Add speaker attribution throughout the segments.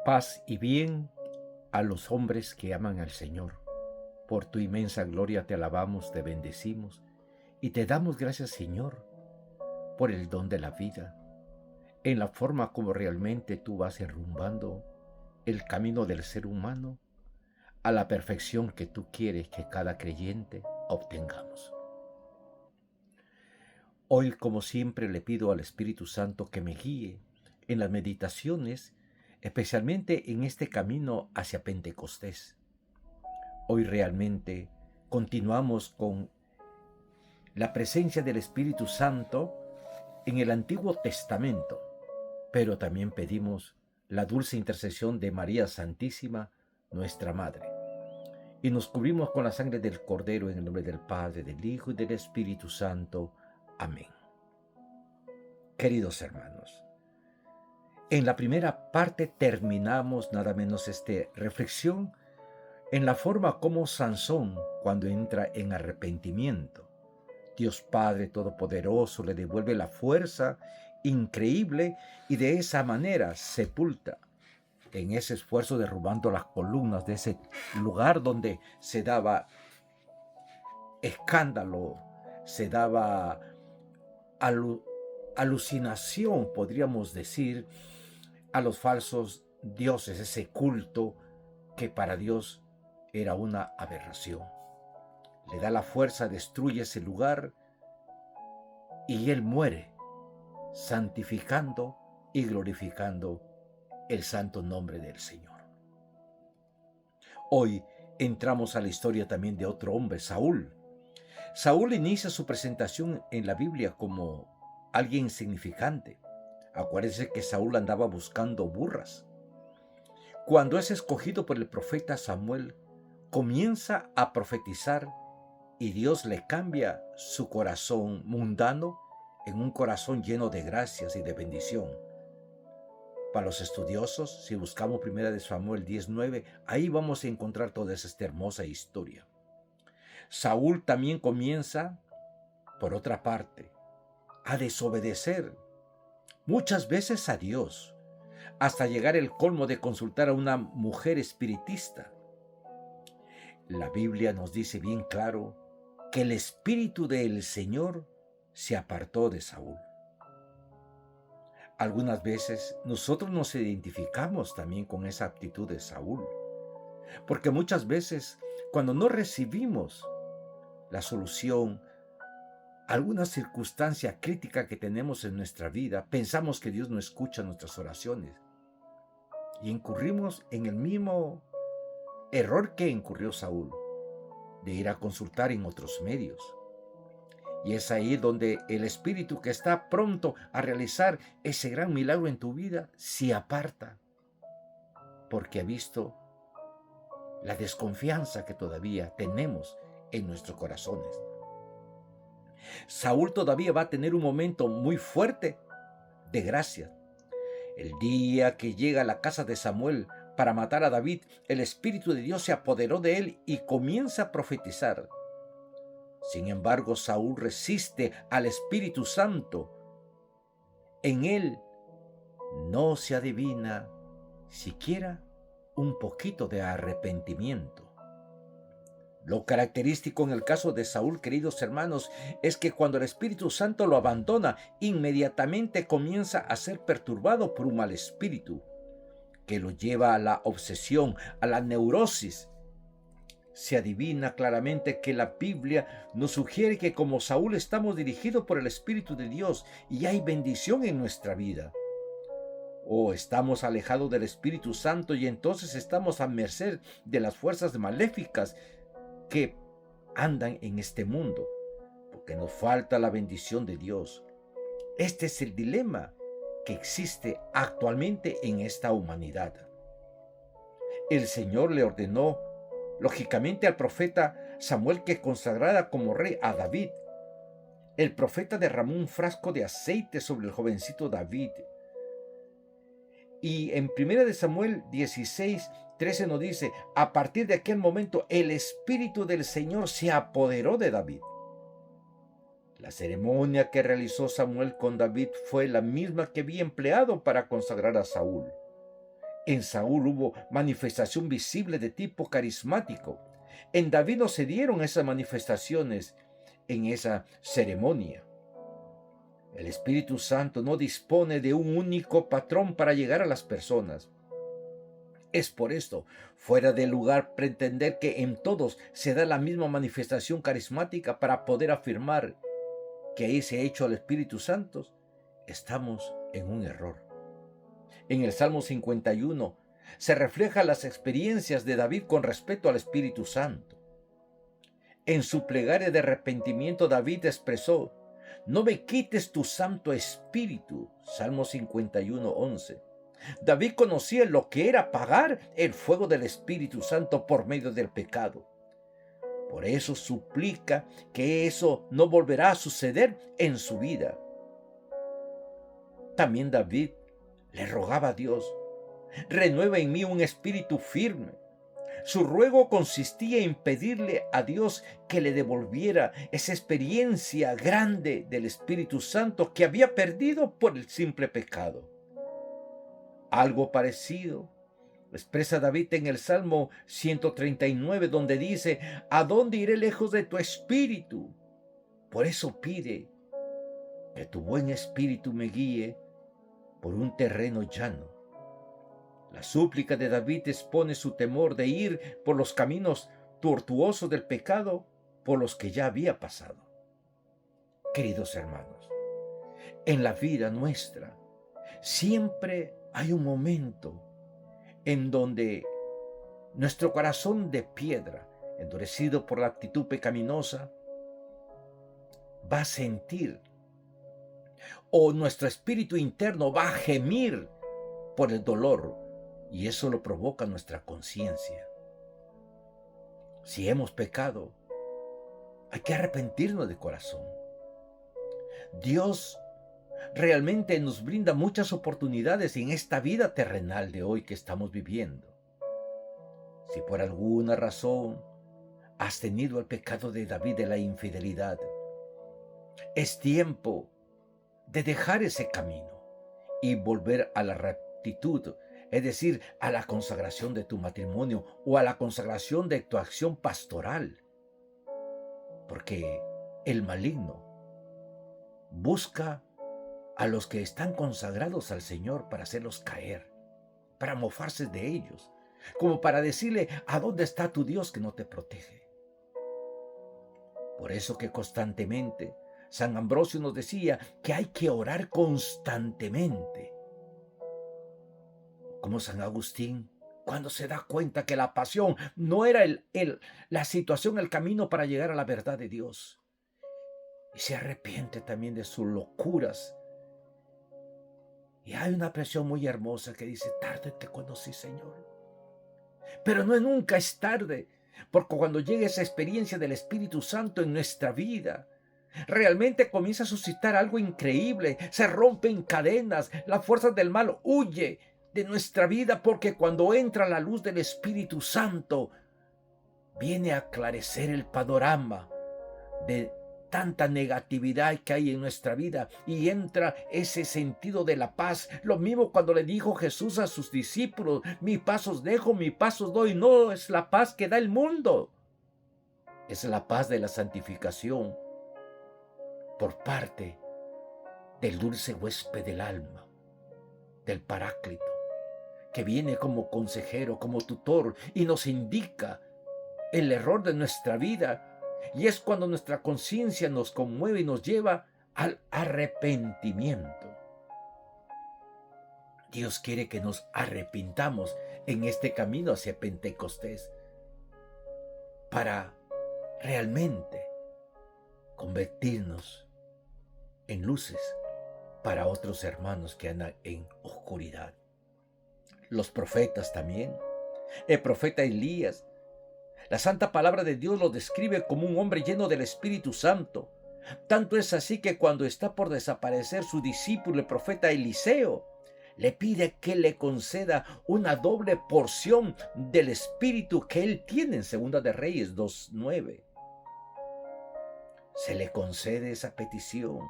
Speaker 1: Paz y bien a los hombres que aman al Señor. Por tu inmensa gloria te alabamos, te bendecimos y te damos gracias, Señor, por el don de la vida, en la forma como realmente tú vas enrumbando el camino del ser humano a la perfección que tú quieres que cada creyente obtengamos. Hoy, como siempre, le pido al Espíritu Santo que me guíe en las meditaciones, especialmente en este camino hacia Pentecostés. Hoy realmente continuamos con la presencia del Espíritu Santo en el Antiguo Testamento, pero también pedimos la dulce intercesión de María Santísima, nuestra Madre. Y nos cubrimos con la sangre del Cordero en el nombre del Padre, del Hijo y del Espíritu Santo. Amén. Queridos hermanos, en la primera parte terminamos nada menos esta reflexión en la forma como Sansón, cuando entra en arrepentimiento, Dios Padre Todopoderoso le devuelve la fuerza increíble y de esa manera sepulta en ese esfuerzo derrubando las columnas de ese lugar donde se daba escándalo, se daba alucinación, podríamos decir, a los falsos dioses, ese culto que para Dios era una aberración. Le da la fuerza, destruye ese lugar y él muere, santificando y glorificando el santo nombre del Señor. Hoy entramos a la historia también de otro hombre, Saúl. Saúl inicia su presentación en la Biblia como alguien insignificante. Acuérdense que Saúl andaba buscando burras. Cuando es escogido por el profeta Samuel, comienza a profetizar y Dios le cambia su corazón mundano en un corazón lleno de gracias y de bendición. Para los estudiosos, si buscamos 1 Samuel 10:9, ahí vamos a encontrar toda esta hermosa historia. Saúl también comienza, por otra parte, a desobedecer muchas veces a Dios, hasta llegar el colmo de consultar a una mujer espiritista. La Biblia nos dice bien claro que el Espíritu del Señor se apartó de Saúl. Algunas veces nosotros nos identificamos también con esa actitud de Saúl, porque muchas veces cuando no recibimos la solución a alguna circunstancia crítica que tenemos en nuestra vida, pensamos que Dios no escucha nuestras oraciones y incurrimos en el mismo error que incurrió Saúl, de ir a consultar en otros medios. Y es ahí donde el Espíritu que está pronto a realizar ese gran milagro en tu vida se aparta, porque ha visto la desconfianza que todavía tenemos en nuestros corazones. Saúl todavía va a tener un momento muy fuerte de gracia. El día que llega a la casa de Samuel para matar a David, el Espíritu de Dios se apoderó de él y comienza a profetizar. Sin embargo, Saúl resiste al Espíritu Santo. En él no se adivina siquiera un poquito de arrepentimiento. Lo característico en el caso de Saúl, queridos hermanos, es que cuando el Espíritu Santo lo abandona, inmediatamente comienza a ser perturbado por un mal espíritu que lo lleva a la obsesión, a la neurosis. Se adivina claramente que la Biblia nos sugiere que como Saúl estamos dirigidos por el Espíritu de Dios y hay bendición en nuestra vida. O estamos alejados del Espíritu Santo y entonces estamos a merced de las fuerzas maléficas que andan en este mundo, porque nos falta la bendición de Dios. Este es el dilema que existe actualmente en esta humanidad. El Señor le ordenó, lógicamente, al profeta Samuel que consagrara como rey a David. El profeta derramó un frasco de aceite sobre el jovencito David. Y en 1 Samuel 16:13 nos dice, a partir de aquel momento el Espíritu del Señor se apoderó de David. La ceremonia que realizó Samuel con David fue la misma que había empleado para consagrar a Saúl. En Saúl hubo manifestación visible de tipo carismático. En David no se dieron esas manifestaciones en esa ceremonia. El Espíritu Santo no dispone de un único patrón para llegar a las personas. Es por esto fuera de lugar pretender que en todos se da la misma manifestación carismática para poder afirmar que ahí se ha hecho al Espíritu Santo. Estamos en un error. En el Salmo 51 se reflejan las experiencias de David con respecto al Espíritu Santo. En su plegaria de arrepentimiento, David expresó: no me quites tu Santo Espíritu. Salmo 51:11. David conocía lo que era pagar el fuego del Espíritu Santo por medio del pecado. Por eso suplica que eso no volverá a suceder en su vida. También David le rogaba a Dios: renueva en mí un espíritu firme. Su ruego consistía en pedirle a Dios que le devolviera esa experiencia grande del Espíritu Santo que había perdido por el simple pecado. Algo parecido expresa David en el Salmo 139, donde dice: ¿a dónde iré lejos de tu espíritu? Por eso pide que tu buen espíritu me guíe por un terreno llano. La súplica de David expone su temor de ir por los caminos tortuosos del pecado por los que ya había pasado. Queridos hermanos, en la vida nuestra siempre hay un momento en donde nuestro corazón de piedra, endurecido por la actitud pecaminosa, va a sentir, o nuestro espíritu interno va a gemir por el dolor, y eso lo provoca nuestra conciencia. Si hemos pecado, hay que arrepentirnos de corazón. Dios realmente nos brinda muchas oportunidades en esta vida terrenal de hoy que estamos viviendo. Si por alguna razón has tenido el pecado de David de la infidelidad, es tiempo de dejar ese camino y volver a la rectitud, es decir, a la consagración de tu matrimonio o a la consagración de tu acción pastoral. Porque el maligno busca a los que están consagrados al Señor para hacerlos caer, para mofarse de ellos, como para decirle: ¿a dónde está tu Dios que no te protege? Por eso que constantemente San Ambrosio nos decía que hay que orar constantemente. Como San Agustín, cuando se da cuenta que la pasión no era la situación, el camino para llegar a la verdad de Dios. Y se arrepiente también de sus locuras. Y hay una expresión muy hermosa que dice: tarde te conocí, Señor. Pero nunca es tarde, porque cuando llegue esa experiencia del Espíritu Santo en nuestra vida, realmente comienza a suscitar algo increíble. Se rompen cadenas, las fuerzas del mal huye de nuestra vida, porque cuando entra la luz del Espíritu Santo, viene a aclarecer el panorama de tanta negatividad que hay en nuestra vida, y entra ese sentido de la paz. Lo mismo cuando le dijo Jesús a sus discípulos: mi paz os dejo, mi paz os doy. No es la paz que da el mundo, es la paz de la santificación por parte del dulce huésped del alma, del Paráclito, que viene como consejero, como tutor, y nos indica el error de nuestra vida. Y es cuando nuestra conciencia nos conmueve y nos lleva al arrepentimiento. Dios quiere que nos arrepintamos en este camino hacia Pentecostés, para realmente convertirnos en luces para otros hermanos que andan en oscuridad. Los profetas también. El profeta Elías, la santa palabra de Dios lo describe como un hombre lleno del Espíritu Santo. Tanto es así que cuando está por desaparecer su discípulo, el profeta Eliseo, le pide que le conceda una doble porción del Espíritu que él tiene en Segunda de Reyes 2:9. Se le concede esa petición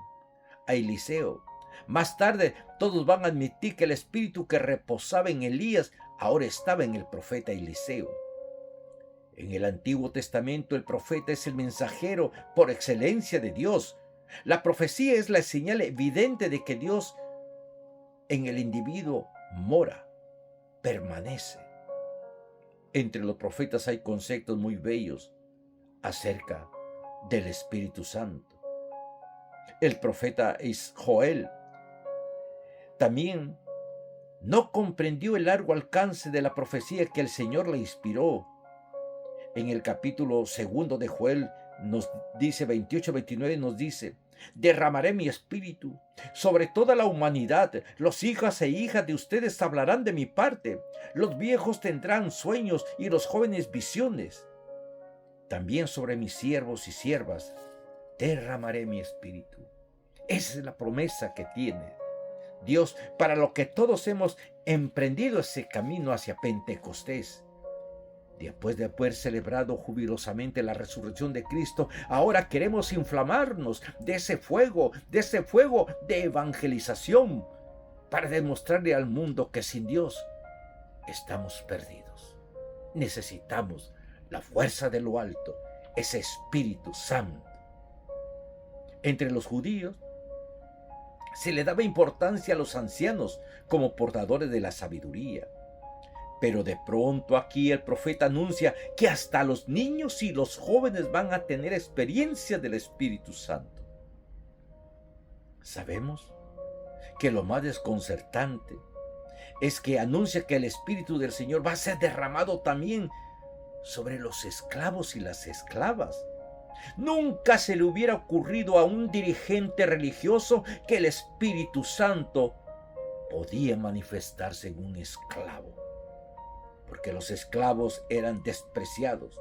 Speaker 1: a Eliseo. Más tarde todos van a admitir que el espíritu que reposaba en Elías ahora estaba en el profeta Eliseo. En el Antiguo Testamento el profeta es el mensajero por excelencia de Dios. La profecía es la señal evidente de que Dios en el individuo mora, permanece. Entre los profetas hay conceptos muy bellos acerca del Espíritu Santo. El profeta Joel también no comprendió el largo alcance de la profecía que el Señor le inspiró. En el capítulo 2 de Joel nos dice 28-29, nos dice: derramaré mi espíritu sobre toda la humanidad. Los hijos e hijas de ustedes hablarán de mi parte. Los viejos tendrán sueños y los jóvenes visiones. También sobre mis siervos y siervas derramaré mi espíritu. Esa es la promesa que tiene Dios para lo que todos hemos emprendido ese camino hacia Pentecostés. Después de haber celebrado jubilosamente la resurrección de Cristo, ahora queremos inflamarnos de ese fuego de evangelización, para demostrarle al mundo que sin Dios estamos perdidos. Necesitamos la fuerza de lo alto, ese Espíritu Santo. Entre los judíos se le daba importancia a los ancianos como portadores de la sabiduría. Pero de pronto aquí el profeta anuncia que hasta los niños y los jóvenes van a tener experiencia del Espíritu Santo. Sabemos que lo más desconcertante es que anuncia que el Espíritu del Señor va a ser derramado también sobre los esclavos y las esclavas. Nunca se le hubiera ocurrido a un dirigente religioso que el Espíritu Santo podía manifestarse en un esclavo, porque los esclavos eran despreciados.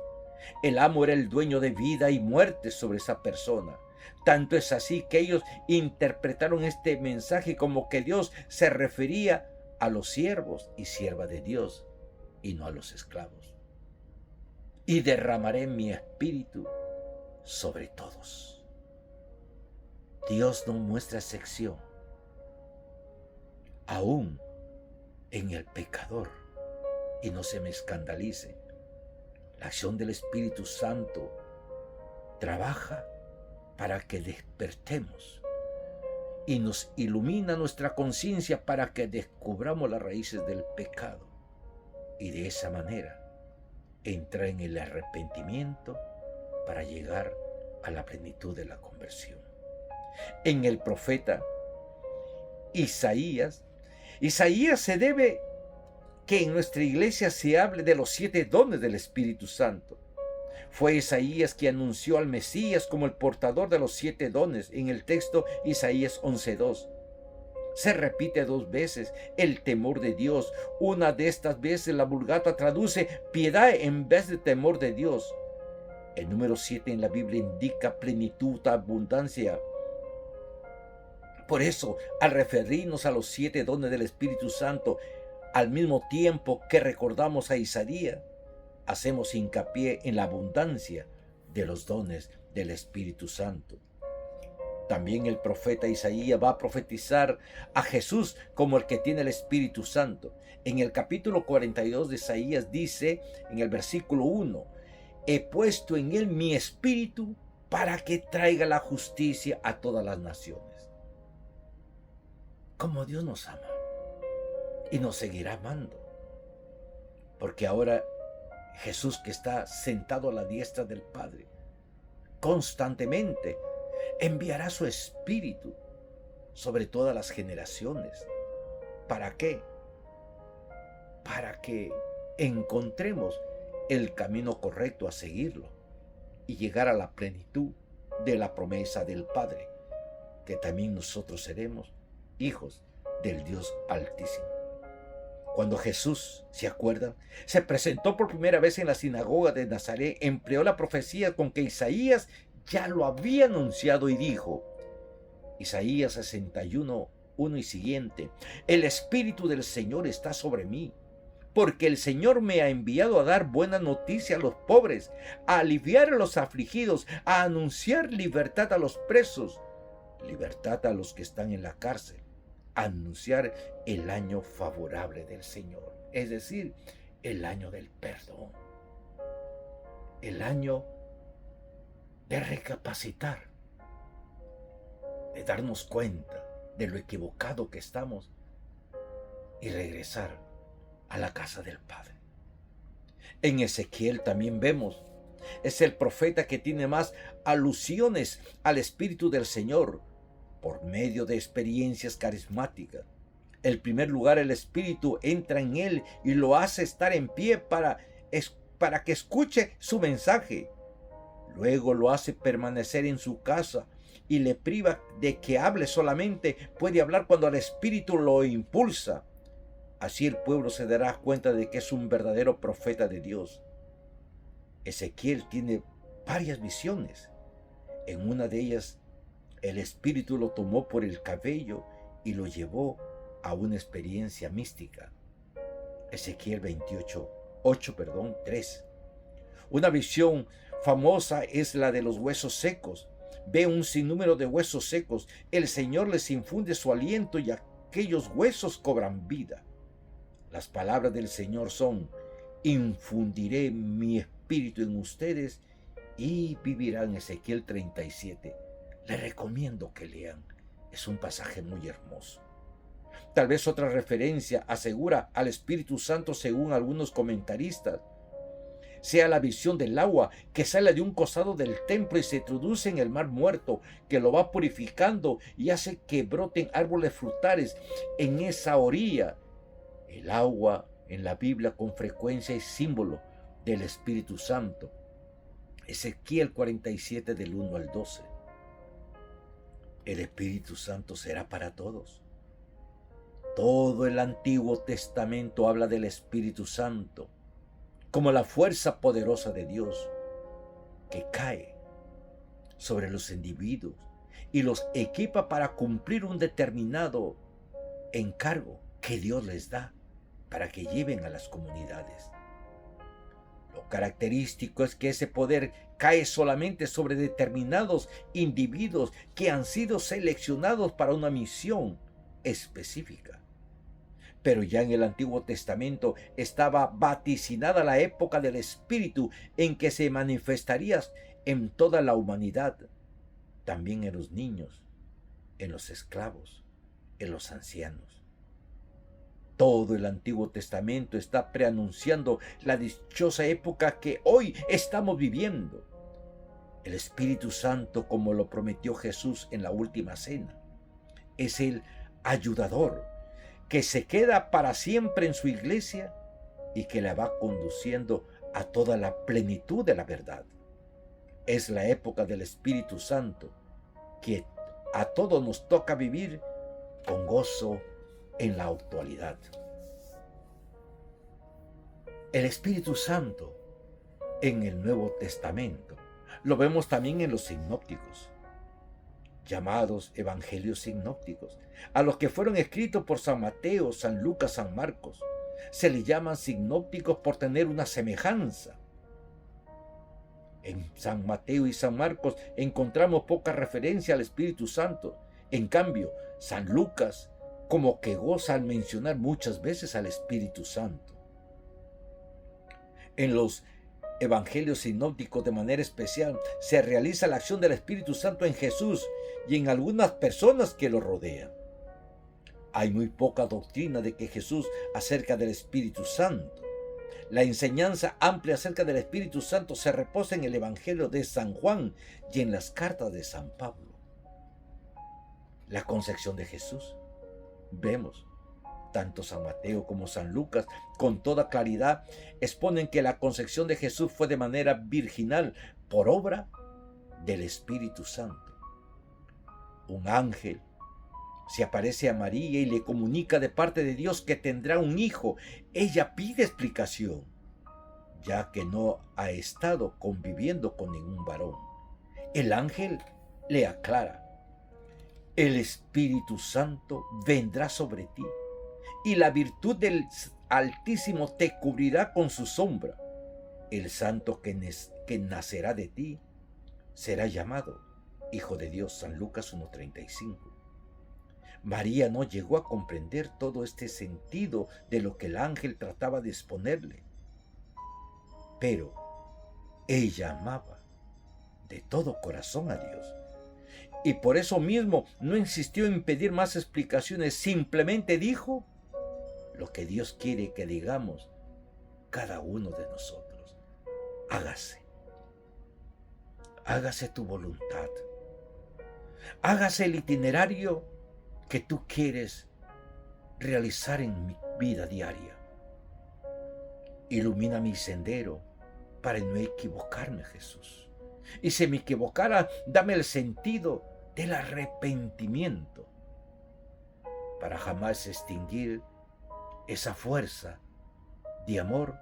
Speaker 1: El amo era el dueño de vida y muerte sobre esa persona. Tanto es así que ellos interpretaron este mensaje como que Dios se refería a los siervos y siervas de Dios y no a los esclavos. Y derramaré mi espíritu sobre todos. Dios no muestra excepción, aún en el pecador. Y no se me escandalice, la acción del Espíritu Santo trabaja para que despertemos y nos ilumina nuestra conciencia para que descubramos las raíces del pecado y de esa manera entrar en el arrepentimiento para llegar a la plenitud de la conversión. En el profeta Isaías se debe que en nuestra iglesia se hable de los 7 dones del Espíritu Santo. Fue Isaías quien anunció al Mesías como el portador de los 7 dones en el texto Isaías 11:2. Se repite 2 veces el temor de Dios. Una de estas veces la Vulgata traduce piedad en vez de temor de Dios. El número 7 en la Biblia indica plenitud, abundancia. Por eso, al referirnos a los 7 dones del Espíritu Santo, al mismo tiempo que recordamos a Isaías, hacemos hincapié en la abundancia de los dones del Espíritu Santo. También el profeta Isaías va a profetizar a Jesús como el que tiene el Espíritu Santo. En el capítulo 42 de Isaías dice, en el versículo 1, he puesto en él mi espíritu para que traiga la justicia a todas las naciones. Como Dios nos ama y nos seguirá amando, porque ahora Jesús, que está sentado a la diestra del Padre, constantemente enviará su espíritu sobre todas las generaciones. ¿Para qué? Para que encontremos el camino correcto a seguirlo y llegar a la plenitud de la promesa del Padre, que también nosotros seremos hijos del Dios Altísimo. Cuando Jesús, ¿se acuerdan?, se presentó por primera vez en la sinagoga de Nazaret, empleó la profecía con que Isaías ya lo había anunciado y dijo, Isaías 61:1 y siguiente, el Espíritu del Señor está sobre mí, porque el Señor me ha enviado a dar buena noticia a los pobres, a aliviar a los afligidos, a anunciar libertad a los presos, libertad a los que están en la cárcel, anunciar el año favorable del Señor, es decir, el año del perdón, el año de recapacitar, de darnos cuenta de lo equivocado que estamos y regresar a la casa del Padre. En Ezequiel también vemos, es el profeta que tiene más alusiones al Espíritu del Señor por medio de experiencias carismáticas. En primer lugar, el Espíritu entra en él y lo hace estar en pie para que escuche su mensaje. Luego lo hace permanecer en su casa y le priva de que hable solamente. Puede hablar cuando el Espíritu lo impulsa. Así el pueblo se dará cuenta de que es un verdadero profeta de Dios. Ezequiel tiene varias visiones. En una de ellas, el Espíritu lo tomó por el cabello y lo llevó a una experiencia mística. Ezequiel 3. Una visión famosa es la de los huesos secos. Ve un sinnúmero de huesos secos. El Señor les infunde su aliento y aquellos huesos cobran vida. Las palabras del Señor son: infundiré mi espíritu en ustedes y vivirán. Ezequiel 37. Les recomiendo que lean. Es un pasaje muy hermoso. Tal vez otra referencia asegura al Espíritu Santo, según algunos comentaristas, sea la visión del agua que sale de un costado del templo y se introduce en el mar muerto, que lo va purificando y hace que broten árboles frutales en esa orilla. El agua en la Biblia con frecuencia es símbolo del Espíritu Santo. Ezequiel 47 del 1 al 12. El Espíritu Santo será para todos. Todo el Antiguo Testamento habla del Espíritu Santo como la fuerza poderosa de Dios que cae sobre los individuos y los equipa para cumplir un determinado encargo que Dios les da para que lleven a las comunidades. Lo característico es que ese poder cae solamente sobre determinados individuos que han sido seleccionados para una misión específica. Pero ya en el Antiguo Testamento estaba vaticinada la época del Espíritu en que se manifestaría en toda la humanidad, también en los niños, en los esclavos, en los ancianos. Todo el Antiguo Testamento está preanunciando la dichosa época que hoy estamos viviendo. El Espíritu Santo, como lo prometió Jesús en la última cena, es el ayudador que se queda para siempre en su iglesia y que la va conduciendo a toda la plenitud de la verdad. Es la época del Espíritu Santo que a todos nos toca vivir con gozo en la actualidad. El Espíritu Santo en el Nuevo Testamento lo vemos también en los sinópticos, llamados evangelios sinópticos, a los que fueron escritos por San Mateo, San Lucas, San Marcos. Se les llaman sinópticos por tener una semejanza. En San Mateo y San Marcos encontramos poca referencia al Espíritu Santo. En cambio, San Lucas como que goza al mencionar muchas veces al Espíritu Santo. En los evangelios sinópticos, de manera especial, se realiza la acción del Espíritu Santo en Jesús y en algunas personas que lo rodean. Hay muy poca doctrina de que Jesús acerca del Espíritu Santo. La enseñanza amplia acerca del Espíritu Santo se reposa en el Evangelio de San Juan y en las cartas de San Pablo. La concepción de Jesús. Vemos, tanto San Mateo como San Lucas, con toda claridad, exponen que la concepción de Jesús fue de manera virginal por obra del Espíritu Santo. Un ángel se aparece a María y le comunica de parte de Dios que tendrá un hijo. Ella pide explicación, ya que no ha estado conviviendo con ningún varón. El ángel le aclara: el Espíritu Santo vendrá sobre ti y la virtud del Altísimo te cubrirá con su sombra. El santo que nacerá de ti será llamado Hijo de Dios. San Lucas 1:35. María no llegó a comprender todo este sentido de lo que el ángel trataba de exponerle, pero ella amaba de todo corazón a Dios. Y por eso mismo no insistió en pedir más explicaciones, simplemente dijo lo que Dios quiere que digamos cada uno de nosotros. Hágase, hágase tu voluntad, hágase el itinerario que tú quieres realizar en mi vida diaria. Ilumina mi sendero para no equivocarme, Jesús. Y si me equivocara, dame el sentido del arrepentimiento para jamás extinguir esa fuerza de amor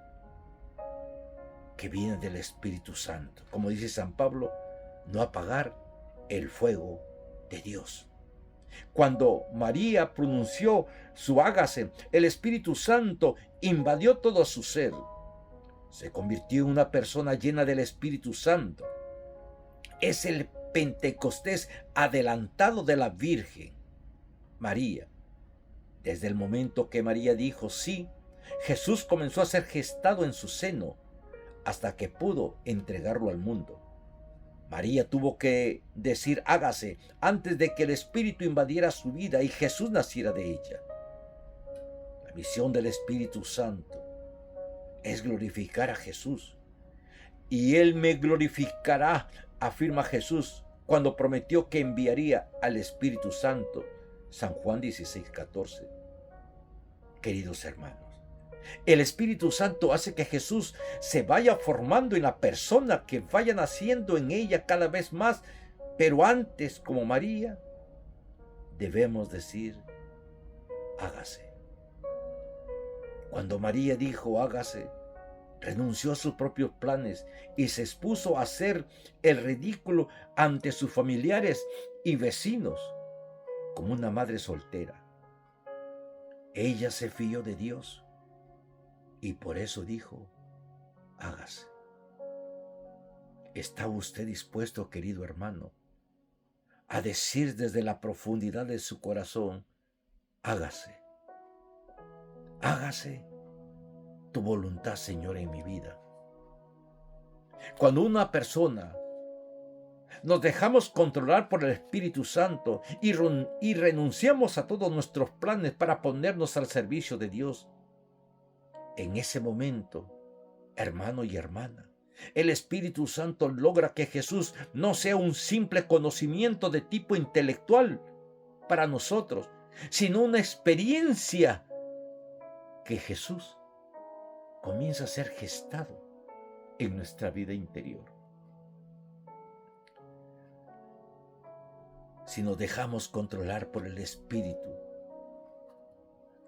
Speaker 1: que viene del Espíritu Santo. Como dice San Pablo, no apagar el fuego de Dios. Cuando María pronunció su hágase, el Espíritu Santo invadió todo su ser. Se convirtió en una persona llena del Espíritu Santo. Es el Pentecostés adelantado de la Virgen María. Desde el momento que María dijo sí, Jesús comenzó a ser gestado en su seno hasta que pudo entregarlo al mundo. María tuvo que decir hágase antes de que el Espíritu invadiera su vida y Jesús naciera de ella. La misión del Espíritu Santo es glorificar a Jesús. Y Él me glorificará, afirma Jesús, cuando prometió que enviaría al Espíritu Santo. San Juan 16:14. Queridos hermanos, el Espíritu Santo hace que Jesús se vaya formando en la persona, que vaya naciendo en ella cada vez más, pero antes, como María, debemos decir, hágase. Cuando María dijo hágase, renunció a sus propios planes y se expuso a hacer el ridículo ante sus familiares y vecinos, como una madre soltera. Ella se fió de Dios y por eso dijo, hágase. ¿Está usted dispuesto, querido hermano, a decir desde la profundidad de su corazón, hágase? Hágase tu voluntad, Señor, en mi vida. Cuando una persona nos dejamos controlar por el Espíritu Santo y renunciamos a todos nuestros planes para ponernos al servicio de Dios, en ese momento, hermano y hermana, el Espíritu Santo logra que Jesús no sea un simple conocimiento de tipo intelectual para nosotros, sino una experiencia que Jesús comienza a ser gestado en nuestra vida interior. Si nos dejamos controlar por el Espíritu,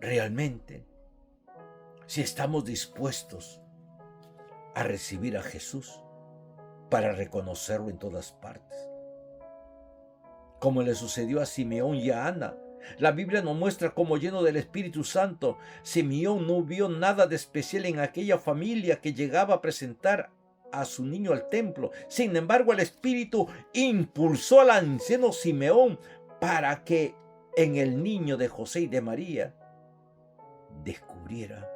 Speaker 1: realmente, si estamos dispuestos a recibir a Jesús para reconocerlo en todas partes, como le sucedió a Simeón y a Ana. La Biblia nos muestra cómo, lleno del Espíritu Santo, Simeón no vio nada de especial en aquella familia que llegaba a presentar a su niño al templo. Sin embargo, el Espíritu impulsó al anciano Simeón para que en el niño de José y de María descubriera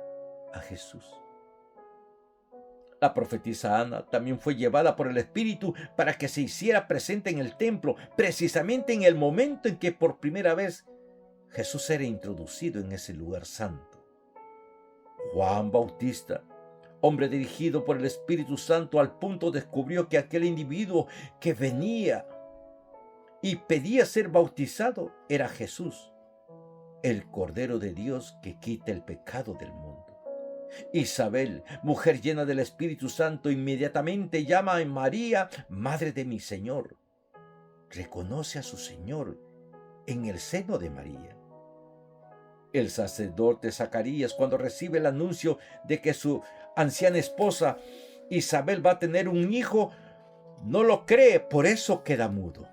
Speaker 1: a Jesús. La profetisa Ana también fue llevada por el Espíritu para que se hiciera presente en el templo, precisamente en el momento en que por primera vez Jesús era introducido en ese lugar santo. Juan Bautista, hombre dirigido por el Espíritu Santo, al punto descubrió que aquel individuo que venía y pedía ser bautizado era Jesús, el Cordero de Dios que quita el pecado del mundo. Isabel, mujer llena del Espíritu Santo, inmediatamente llama a María, Madre de mi Señor. Reconoce a su Señor en el seno de María. El sacerdote Zacarías, cuando recibe el anuncio de que su anciana esposa Isabel va a tener un hijo, no lo cree, por eso queda mudo.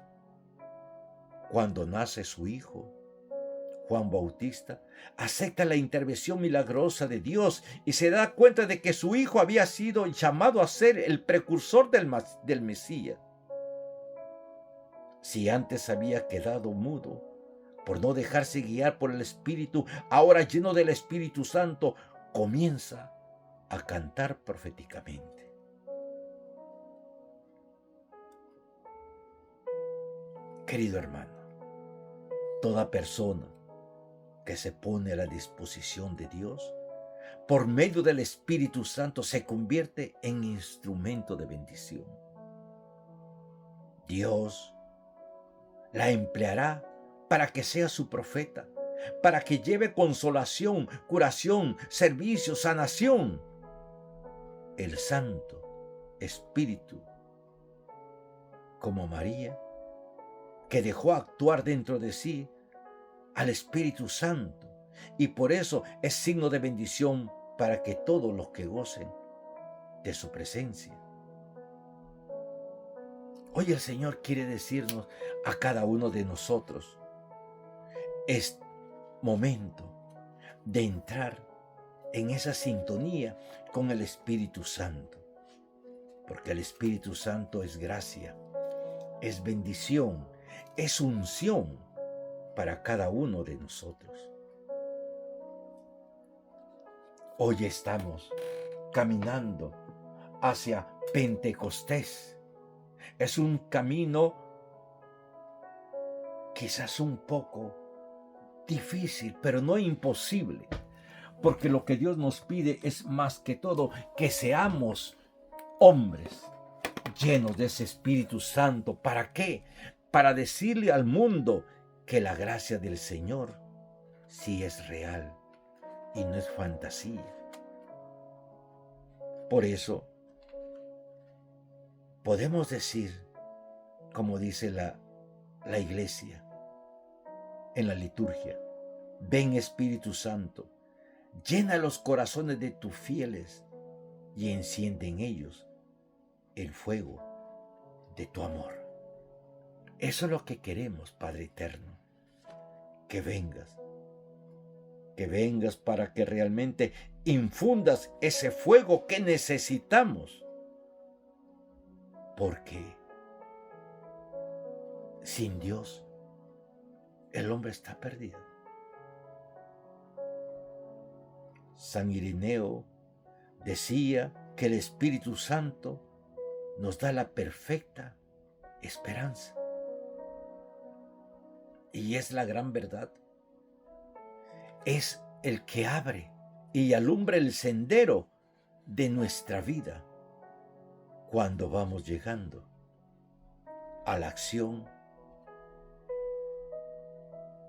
Speaker 1: Cuando nace su hijo, Juan Bautista acepta la intervención milagrosa de Dios y se da cuenta de que su hijo había sido llamado a ser el precursor del Mesías. Si antes había quedado mudo, por no dejarse guiar por el Espíritu, ahora lleno del Espíritu Santo, comienza a cantar proféticamente. Querido hermano, toda persona que se pone a la disposición de Dios, por medio del Espíritu Santo, se convierte en instrumento de bendición. Dios la empleará para que sea su profeta, para que lleve consolación, curación, servicio, sanación. El Santo Espíritu, como María, que dejó actuar dentro de sí al Espíritu Santo, y por eso es signo de bendición para que todos los que gocen de su presencia. Hoy el Señor quiere decirnos a cada uno de nosotros, es momento de entrar en esa sintonía con el Espíritu Santo, porque el Espíritu Santo es gracia, es bendición, es unción para cada uno de nosotros. Hoy estamos caminando hacia Pentecostés. Es un camino quizás un poco difícil, pero no imposible, porque lo que Dios nos pide es más que todo que seamos hombres llenos de ese Espíritu Santo. ¿Para qué? Para decirle al mundo que la gracia del Señor sí es real y no es fantasía. Por eso podemos decir, como dice la iglesia en la liturgia: ven Espíritu Santo, llena los corazones de tus fieles y enciende en ellos el fuego de tu amor. Eso es lo que queremos, Padre Eterno, que vengas para que realmente infundas ese fuego que necesitamos, porque sin Dios el hombre está perdido. San Ireneo decía que el Espíritu Santo nos da la perfecta esperanza. Y es la gran verdad. Es el que abre y alumbra el sendero de nuestra vida cuando vamos llegando a la acción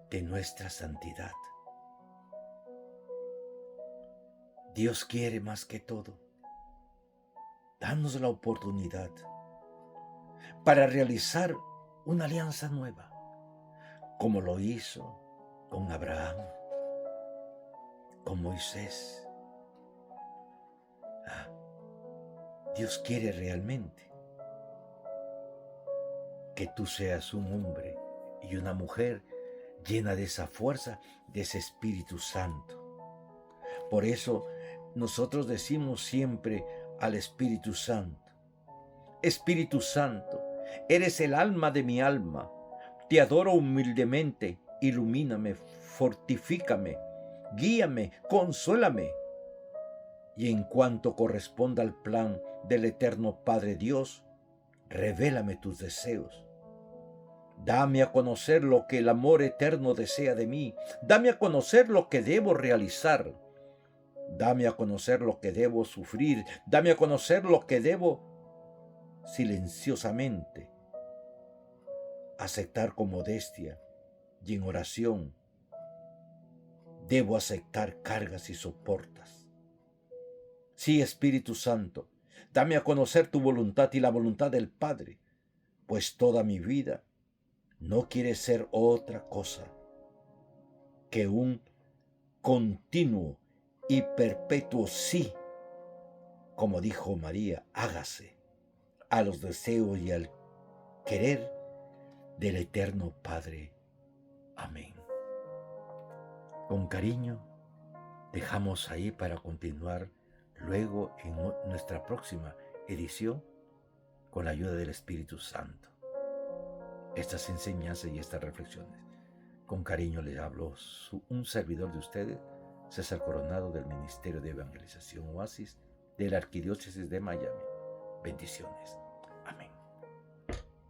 Speaker 1: de nuestra santidad. Dios quiere más que todo darnos la oportunidad para realizar una alianza nueva, como lo hizo con Abraham, con Moisés. Dios quiere realmente que tú seas un hombre y una mujer llena de esa fuerza, de ese Espíritu Santo. Por eso nosotros decimos siempre al Espíritu Santo: Espíritu Santo, eres el alma de mi alma. Te adoro humildemente, ilumíname, fortifícame, guíame, consuélame. Y en cuanto corresponda al plan del eterno Padre Dios, revélame tus deseos. Dame a conocer lo que el amor eterno desea de mí. Dame a conocer lo que debo realizar. Dame a conocer lo que debo sufrir. Dame a conocer lo que debo silenciosamente aceptar con modestia y en oración. Debo aceptar cargas y soportas. Sí, Espíritu Santo, dame a conocer tu voluntad y la voluntad del Padre, pues toda mi vida no quiere ser otra cosa que un continuo y perpetuo sí, como dijo María, hágase a los deseos y al querer del eterno Padre. Amén. Con cariño, dejamos ahí para continuar luego en nuestra próxima edición con la ayuda del Espíritu Santo estas enseñanzas y estas reflexiones. Con cariño les hablo un servidor de ustedes, César Coronado, del Ministerio de Evangelización Oasis de la Arquidiócesis de Miami. Bendiciones.